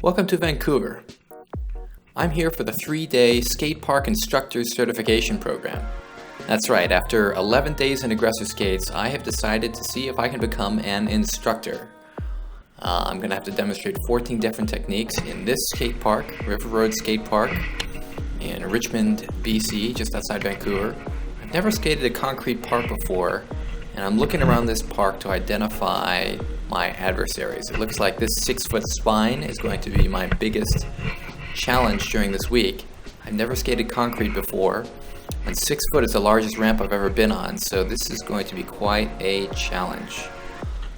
Welcome to Vancouver. I'm here for the 3-day Skatepark Instructors Certification program. That's right, after 11 days in aggressive skates, I have decided to see if I can become an instructor. I'm going to have to demonstrate 14 different techniques in this skate park, River Road Skate Park, in Richmond, BC, just outside Vancouver. I've never skated a concrete park before, and I'm looking around this park to identify my adversaries. It looks like this 6-foot spine is going to be my biggest challenge during this week. I've never skated concrete before, and 6 foot is the largest ramp I've ever been on, so this is going to be quite a challenge.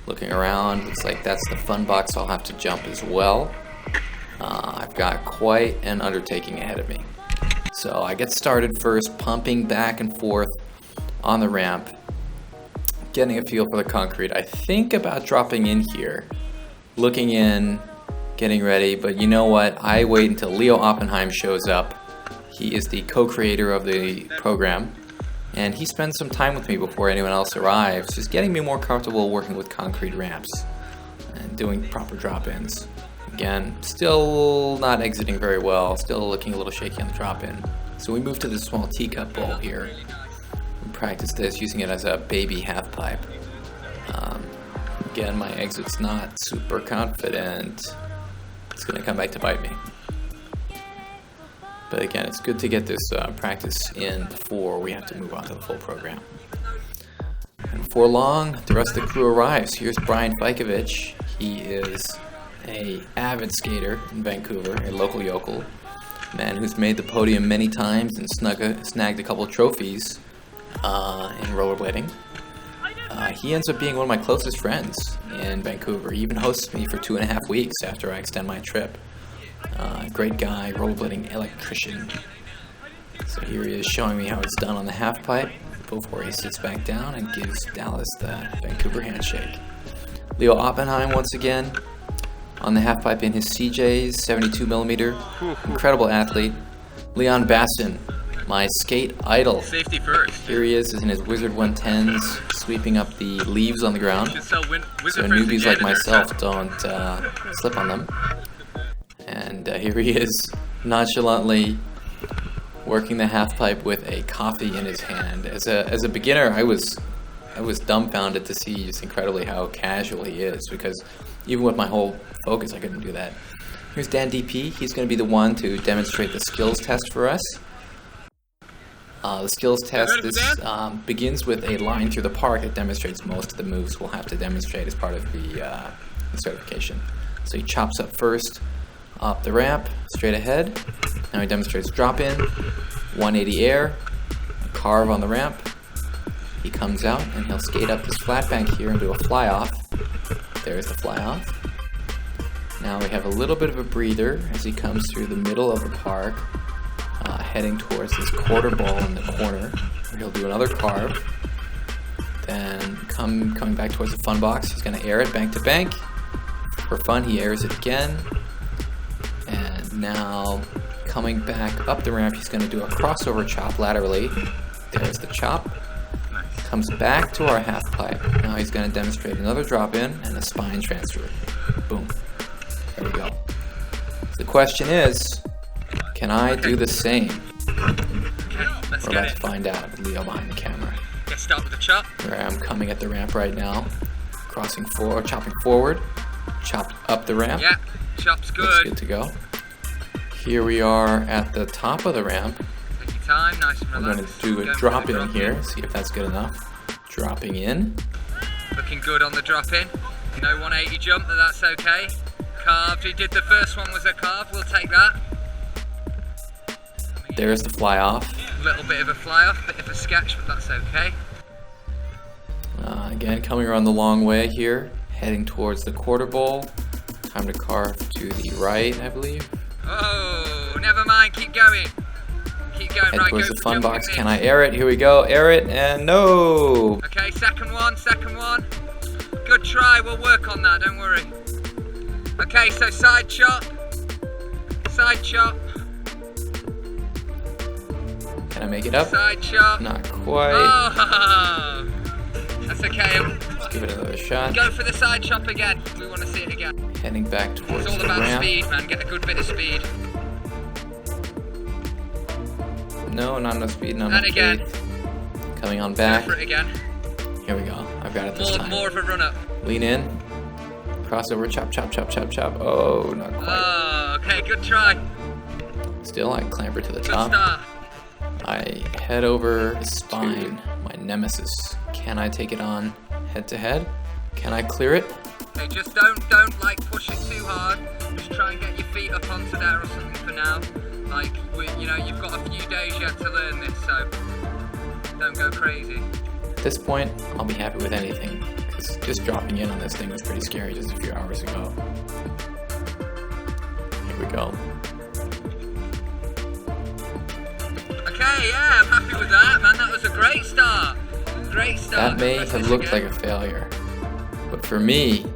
Looking around, looks like that's the fun box I'll have to jump as well. I've got quite an undertaking ahead of me. So I get started first, pumping back and forth on the ramp, getting a feel for the concrete. I think about dropping in here, looking in, getting ready, but you know what? I wait until Leo Oppenheim shows up. He is the co-creator of the program, and he spends some time with me before anyone else arrives, just getting me more comfortable working with concrete ramps and doing proper drop-ins. Again, still not exiting very well, still looking a little shaky on the drop-in. So we move to this small teacup bowl here. Practice this using it as a baby half pipe. Again, my exit's not super confident. It's going to come back to bite me. But again, it's good to get this practice in before we have to move on to the full program. And before long, the rest of the crew arrives. Here's Brian Fikovich. He is an avid skater in Vancouver, a local yokel, a man who's made the podium many times and snagged a couple of trophies in rollerblading. He ends up being one of my closest friends in Vancouver. He even hosts me for 2.5 weeks after I extend my trip. Great guy, rollerblading electrician. So here he is showing me how it's done on the half pipe before he sits back down and gives Dallas the Vancouver handshake. Leo Oppenheim once again on the half pipe in his CJs, 72mm. Incredible athlete. Leon Basin, my skate idol. Safety first. Here he is in his Wizard 110s, sweeping up the leaves on the ground, so newbies like myself don't slip on them. And here he is, nonchalantly working the half pipe with a coffee in his hand. As a beginner, I was dumbfounded to see just incredibly how casual he is, because even with my whole focus, I couldn't do that. Here's Dan DP. He's going to be the one to demonstrate the skills test for us. The skills test, this begins with a line through the park that demonstrates most of the moves we'll have to demonstrate as part of the certification. So he chops up first, up the ramp, straight ahead. Now he demonstrates drop-in, 180 air, a carve on the ramp. He comes out and he'll skate up this flat bank here and do a fly-off. There's the fly-off. Now we have a little bit of a breather as he comes through the middle of the park, heading towards this quarter ball in the corner, where he'll do another carve. Then coming back towards the fun box, he's going to air it bank to bank. For fun, he airs it again. And now coming back up the ramp, he's going to do a crossover chop laterally. There's the chop. Comes back to our half pipe. Now he's going to demonstrate another drop in and a spine transfer. Boom. There we go. So the question is, can I do the same? Let's We're about to find out with Leo behind the camera. Let's start with the chop. Here I am coming at the ramp right now. Chopping forward. Chopped up the ramp. Yeah, chop's good. Looks good to go. Here we are at the top of the ramp. Take your time, nice and relaxed. I'm going to do a drop in here, see if that's good enough. Dropping in. Looking good on the drop in. No 180 jump, but that's okay. Carved, he did the first one was a carve, we'll take that. There's the fly off. A little bit of a fly off, bit of a sketch, but that's okay. Again, coming around the long way here, heading towards the quarter bowl. Time to carve to the right, I believe. Oh, never mind, keep going. Keep going, Head right, towards go the for fun jumping box. in. Can I air it? Here we go. Air it, and no! Okay, second one. Good try, we'll work on that, don't worry. Okay, so side chop. Can I make it up? Side chop. Not quite. Oh, That's okay. Let's give it another shot. Go for the side chop again. We want to see it again. Heading back towards It's all the about ramp. speed, man. Get a good bit of speed. No, not enough speed, not enough And again. faith. Coming on Go back. for it again. Here we go. I've got it this time. More of a run up. Lean in. Crossover, chop, chop, chop, chop, chop. Oh, not quite. Oh, okay, good try. Still, I clamber to the Good top. start. I head over the spine, my nemesis. Can I take it on head to head? Can I clear it? Okay, just don't like push it too hard. Just try and get your feet up onto there or something for now. Like, you've got a few days yet to learn this, so don't go crazy. At this point, I'll be happy with anything, because just dropping in on this thing was pretty scary just a few hours ago. Here we go. Okay, yeah, I'm happy with that, man. That was a great start. Great start. That may have looked like a failure, but for me,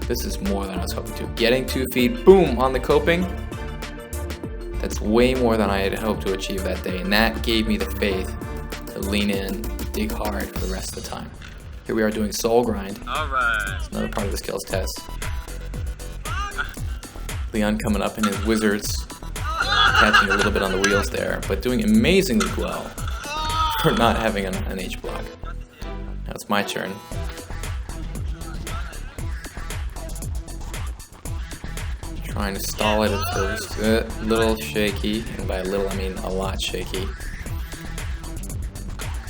this is more than I was hoping to. Getting 2 feet, boom, on the coping, that's way more than I had hoped to achieve that day, and that gave me the faith to lean in, dig hard for the rest of the time. Here we are doing soul grind. Alright. It's another part of the skills test. Leon coming up in his wizards, catching a little bit on the wheels there, but doing amazingly well for not having an H block. Now it's my turn. Trying to stall it at first. A little shaky, and by a little I mean a lot shaky.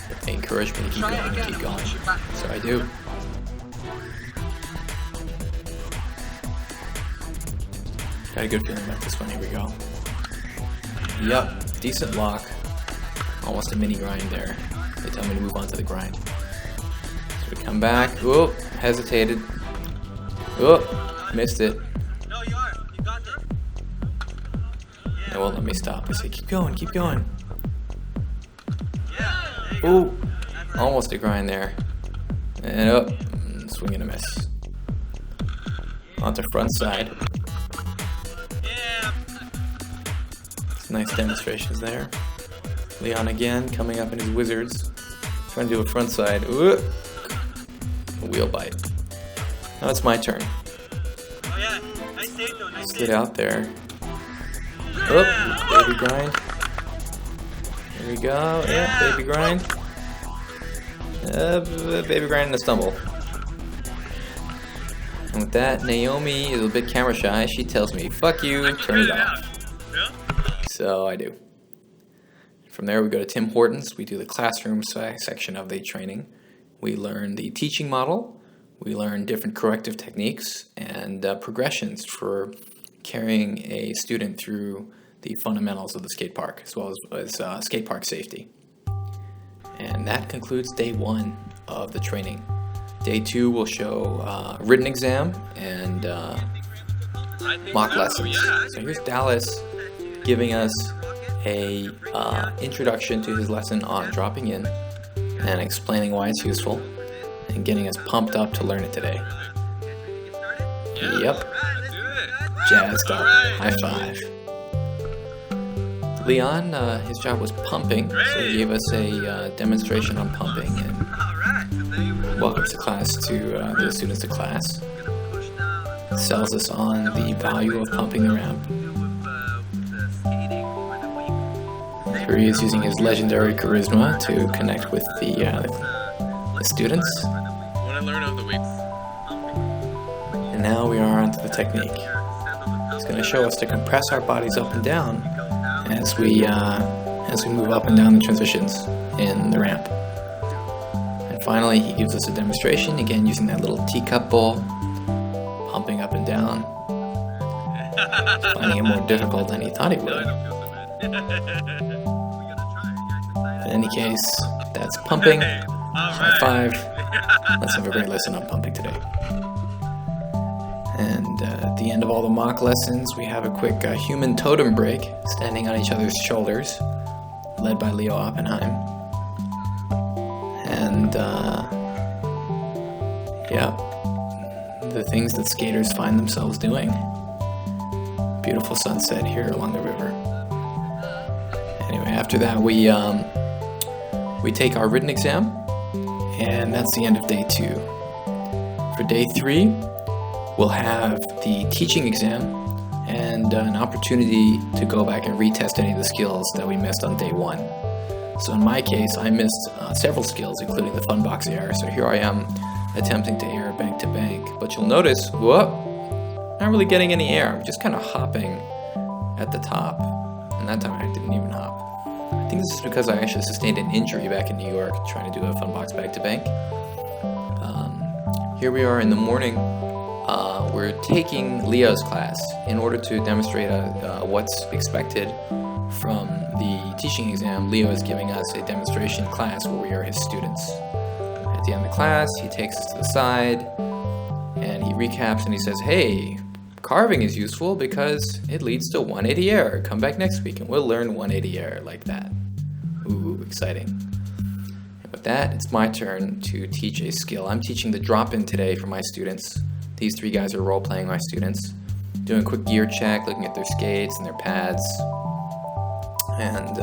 But they encourage me to keep going, so I do. Got a good feeling about this one. Here we go. Yep, decent lock. Almost a mini grind there. They tell me to move on to the grind. So we come back. Whoop, hesitated. Whoop, missed it. No, you are. You got this. They won't let me stop. They say, keep going, keep going. Yeah. Ooh, almost a grind there. And up, swing and a miss. Onto front side. Yeah. Some nice demonstrations there. Leon again, coming up in his wizards. Trying to do a front side. Ooh, a wheel bite. Now it's my turn. Oh yeah. Nice save though. Nice Slid out there. Oh, baby grind. Here we go. Yeah, baby grind. Baby grind and a stumble. And with that, Naomi is a bit camera shy. She tells me, fuck you, turn it off. So I do. From there, we go to Tim Hortons. We do the classroom section of the training. We learn the teaching model. We learn different corrective techniques and progressions for carrying a student through the fundamentals of the skate park, as well as skate park safety. And that concludes day 1 of the training. Day 2 will show written exam and mock lessons. So here's Dallas giving us a introduction to his lesson on dropping in and explaining why it's useful and getting us pumped up to learn it today. Yep. Jazzed up. High five. Leon, his job was pumping, so he gave us a demonstration on pumping and welcomes the students to class. Sells us on the value of pumping the ramp. Here he is using his legendary charisma to connect with the students. What I learned over the weeks. And now we are onto the technique. He's going to show us to compress our bodies up and down as we move up and down the transitions in the ramp. And finally, he gives us a demonstration, again using that little teacup bowl, pumping up and down, finding it more difficult than he thought he would. In any case, that's pumping. High five. Let's have a great lesson on pumping today. And at the end of all the mock lessons, we have a quick human totem break, standing on each other's shoulders, led by Leo Oppenheim. And, the things that skaters find themselves doing. Beautiful sunset here along the river. Anyway, after that, we take our written exam, And that's the end of day 2. For day 3, we'll have the teaching exam and an opportunity to go back and retest any of the skills that we missed on day 1. So in my case, I missed several skills, including the fun box air. So here I am attempting to air bank to bank. But you'll notice, whoa, not really getting any air. I'm just kind of hopping at the top. And that time I didn't even hop. I think this is because I actually sustained an injury back in New York trying to do a fun box back to bank. Here we are in the morning. We're taking Leo's class in order to demonstrate what's expected from the teaching exam. Leo is giving us a demonstration class where we are his students. At the end of the class, he takes us to the side and he recaps and he says, hey, carving is useful because it leads to 180 air. Come back next week and we'll learn 180 air like that. Ooh, exciting. And with that, it's my turn to teach a skill. I'm teaching the drop-in today for my students. These 3 guys are role-playing my students. Doing a quick gear check, looking at their skates and their pads. And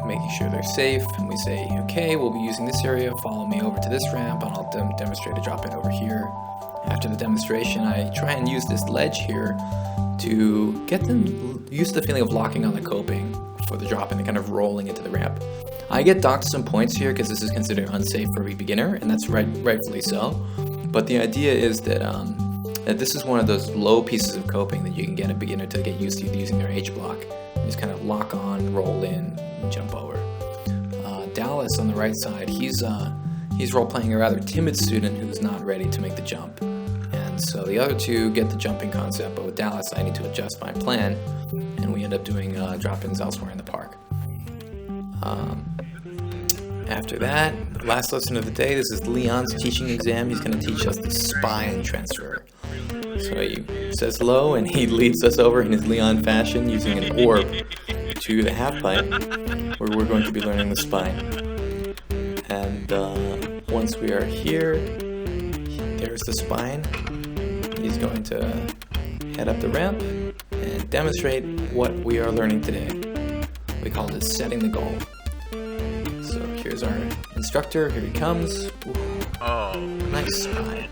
making sure they're safe. And we say, okay, we'll be using this area. Follow me over to this ramp and I'll demonstrate a drop-in over here. After the demonstration, I try and use this ledge here to get them used to the feeling of locking on the coping for the drop-in and kind of rolling into the ramp. I get docked some points here because this is considered unsafe for a beginner, and that's rightfully so. But the idea is that this is one of those low pieces of coping that you can get a beginner to get used to using their H block. Just kind of lock on, roll in, and jump over. Dallas on the right side, he's role-playing a rather timid student who's not ready to make the jump. And so the other 2 get the jumping concept, but with Dallas I need to adjust my plan, and we end up doing drop-ins elsewhere in the park. After that, last lesson of the day, this is Leon's teaching exam. He's going to teach us the spine transfer. So he says hello and he leads us over in his Leon fashion using an orb to the half pipe where we're going to be learning the spine. And once we are here, there's the spine. He's going to head up the ramp and demonstrate what we are learning today. We call this setting the goal. So here's our instructor. Here he comes. Ooh, nice spine.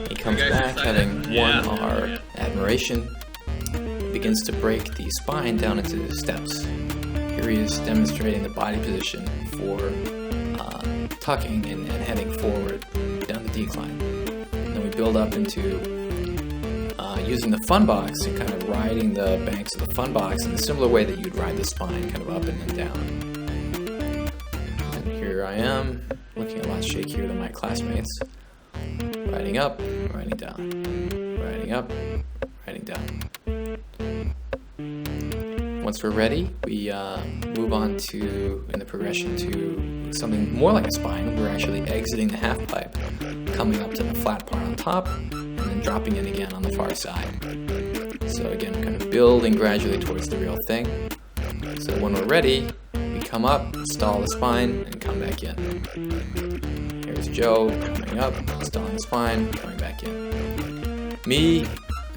He comes back having won our admiration. Begins to break the spine down into steps. Here he is demonstrating the body position for tucking and heading forward down the decline. And then we build up into using the fun box and kind of riding the banks of the fun box in a similar way that you'd ride the spine, kind of up and then down. And here I am, looking a lot shakier than my classmates. Riding up, riding down, riding up, riding down. Once we're ready, we move on to, in the progression, to something more like a spine. We're actually exiting the half pipe, coming up to the flat part on top, and then dropping in again on the far side. So again, kind of building gradually towards the real thing. So when we're ready, we come up, install the spine, and come back in. Here's Joe coming up, installing the spine, coming back in. Me,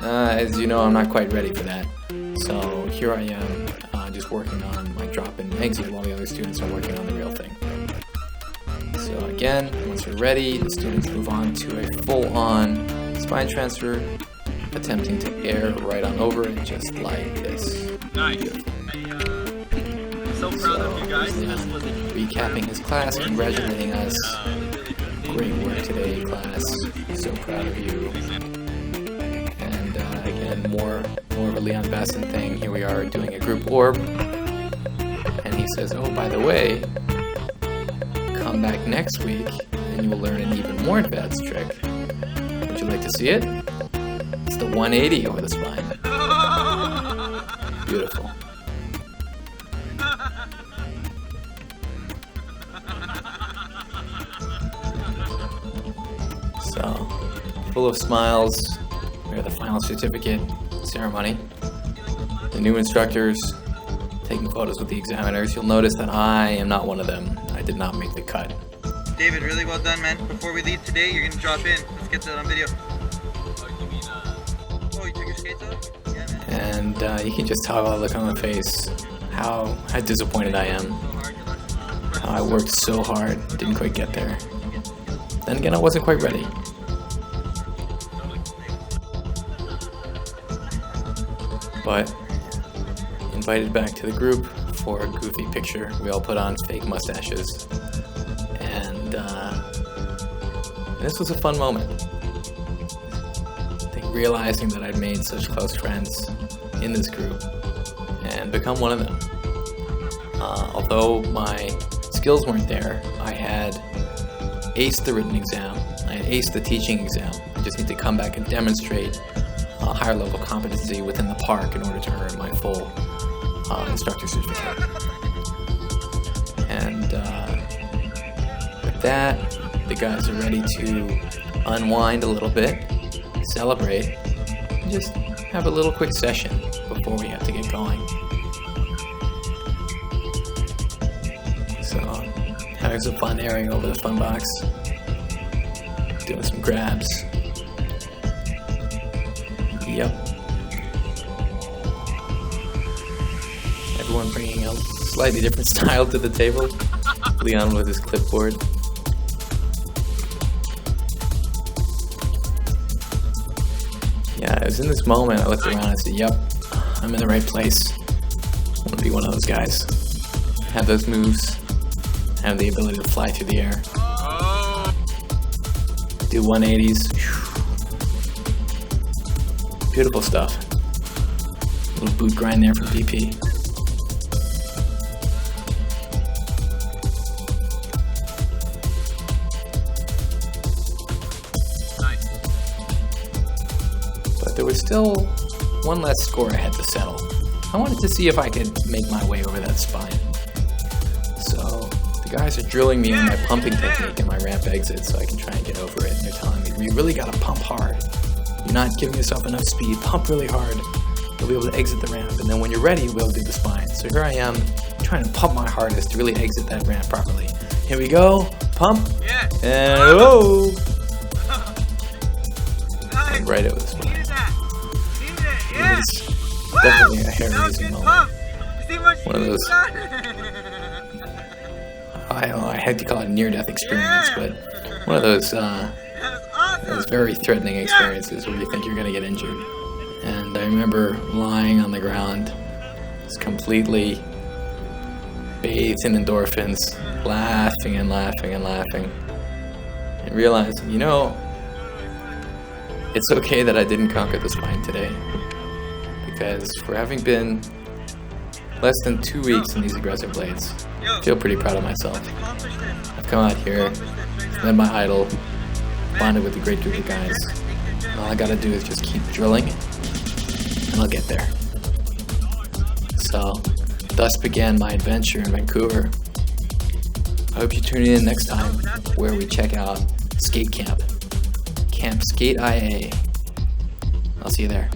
as you know, I'm not quite ready for that. So here I am, just working on my drop and exit while the other students are working on the real thing. So again, once we're ready, the students move on to a full-on spine transfer, attempting to air right on over it, just like this. Nice. Beautiful. So proud of you guys. Recapping his class, congratulating us. Great work today, class. So proud of you. And again, more of a Leon Basin thing. Here we are doing a group orb. And he says, oh, by the way, come back next week and you will learn an even more advanced trick. Would you like to see it? It's the 180 over the spine. Beautiful. So, full of smiles, we're at the final certificate ceremony. The new instructors taking photos with the examiners. You'll notice that I am not one of them. I did not make the cut. David, really well done, man. Before we leave today, you're gonna drop in. Let's get that on video. Oh, you took your skates off? Yeah, man. And you can just tell by the look on my face how disappointed I am. I worked so hard, didn't quite get there. Then again, I wasn't quite ready. But invited back to the group for a goofy picture. We all put on fake mustaches. And this was a fun moment. I think realizing that I'd made such close friends in this group and become one of them. Although my skills weren't there, I had aced the written exam, I had aced the teaching exam. I just need to come back and demonstrate a higher level competency within the park in order to earn my full instructor certificate. And with that, the guys are ready to unwind a little bit, celebrate, and just have a little quick session before we have to get going. So, having some fun airing over the fun box, doing some grabs. Yep. Everyone bringing a slightly different style to the table. Leon with his clipboard. Yeah, it was in this moment I looked around and said, yep, I'm in the right place. I want to be one of those guys. Have those moves. Have the ability to fly through the air. Do 180s. Beautiful stuff. A little boot grind there from BP. Nice. But there was still one last score I had to settle. I wanted to see if I could make my way over that spine. So the guys are drilling me on my pumping technique and my ramp exit so I can try and get over it. And they're telling me, you really gotta pump hard. You're not giving yourself enough speed. Pump really hard. You'll be able to exit the ramp. And then when you're ready, you'll be able to do the spine. So here I am, trying to pump my hardest to really exit that ramp properly. Here we go. Pump. Yeah. And whoa. Nice. And right over the spine. Needed that. Needed it. Yeah. It was definitely a hair-raising moment. Pump. See what One of those, I don't know, I had to call it a near-death experience, but one of those very threatening experiences where you think you're going to get injured. And I remember lying on the ground, just completely bathed in endorphins, laughing and laughing and laughing, and realizing, you know, it's okay that I didn't conquer the spine today, because for having been less than 2 weeks in these aggressive blades, I feel pretty proud of myself. I've come out here, led my idol, bonded with a great group of guys. All I gotta do is just keep drilling, and I'll get there. So, thus began my adventure in Vancouver. I hope you tune in next time, where we check out Skate Camp, Camp SkateIA. I'll see you there.